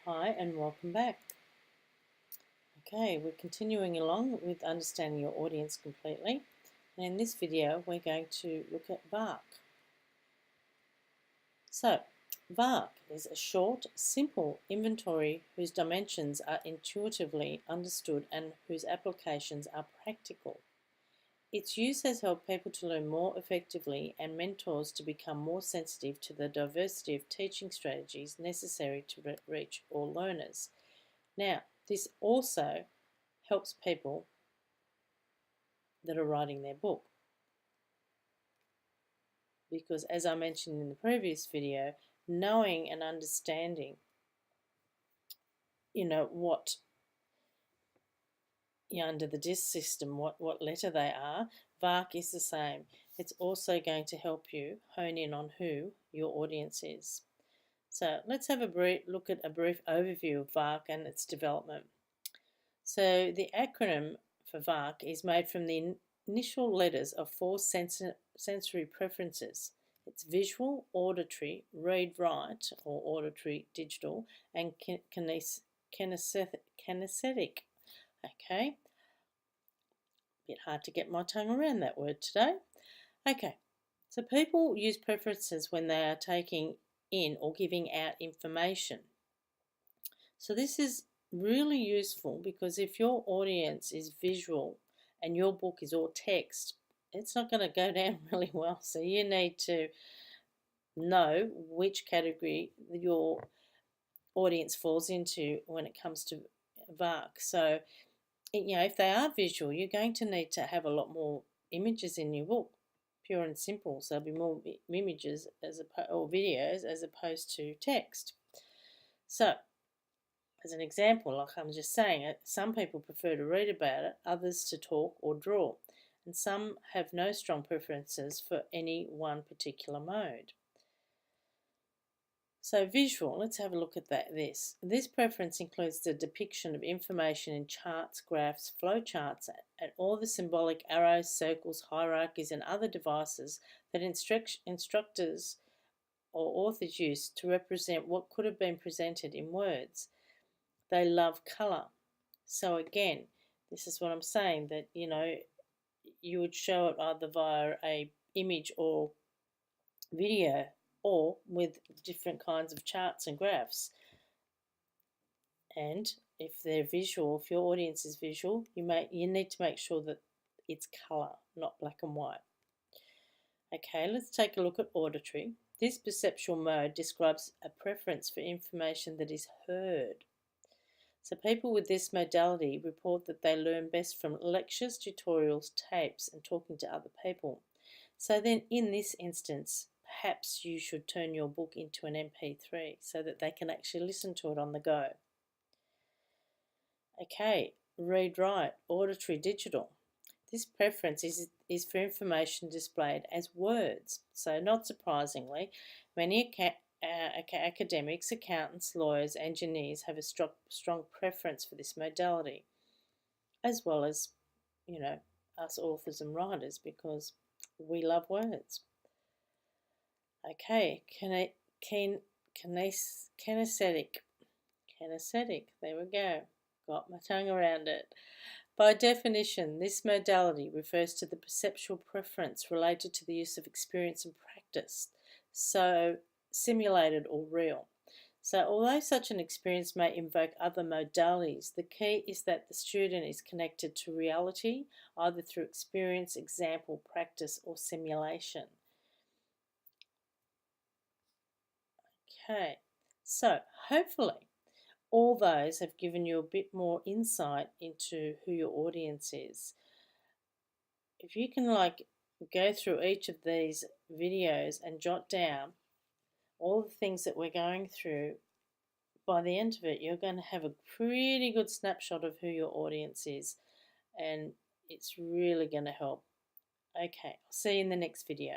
Hi and welcome back. Okay, we're continuing along with understanding your audience completely. And in this video, we're going to look at VARK. So, VARK is a short, simple inventory whose dimensions are intuitively understood and whose applications are practical. Its use has helped people to learn more effectively and mentors to become more sensitive to the diversity of teaching strategies necessary to reach all learners. Now, this also helps people that are writing their book. Because as I mentioned in the previous video, knowing and understanding, what under the DISC system, what letter they are, VARK is the same. It's also going to help you hone in on who your audience is. So let's have a brief look at a brief overview of VARK and its development. So the acronym for VARK is made from the initial letters of four sensory preferences. It's visual, auditory, read-write or auditory digital, and kinesthetic. Okay, bit hard to get my tongue around that word today. Okay, so people use preferences when they are taking in or giving out information. So this is really useful because if your audience is visual and your book is all text, it's not going to go down really well. So you need to know which category your audience falls into when it comes to VARK. So, if they are visual, you're going to need to have a lot more images in your book, pure and simple. So there'll be more images or videos as opposed to text. So, as an example, like I'm just saying, some people prefer to read about it, others to talk or draw, and some have no strong preferences for any one particular mode. So visual, let's have a look at this. This preference includes the depiction of information in charts, graphs, flowcharts, and all the symbolic arrows, circles, hierarchies, and other devices that instructors or authors use to represent what could have been presented in words. They love colour. So again, this is what I'm saying, that you would show it either via a image or video or with different kinds of charts and graphs. And if they're visual, if your audience is visual, you need to make sure that it's colour, not black and white. Okay, let's take a look at auditory. This perceptual mode describes a preference for information that is heard. So people with this modality report that they learn best from lectures, tutorials, tapes, and talking to other people. So then in this instance, perhaps you should turn your book into an MP3 so that they can actually listen to it on the go. Okay, read-write, auditory digital. This preference is for information displayed as words. So not surprisingly, many academics, accountants, lawyers, engineers have a strong preference for this modality, as well as, us authors and writers, because we love words. Okay, kinesthetic. Kinesthetic, there we go. Got my tongue around it. By definition, this modality refers to the perceptual preference related to the use of experience and practice, so simulated or real. So although such an experience may invoke other modalities, the key is that the student is connected to reality, either through experience, example, practice, or simulation. Okay, so hopefully all those have given you a bit more insight into who your audience is. If you can go through each of these videos and jot down all the things that we're going through, by the end of it you're going to have a pretty good snapshot of who your audience is, and it's really going to help. Okay, I'll see you in the next video.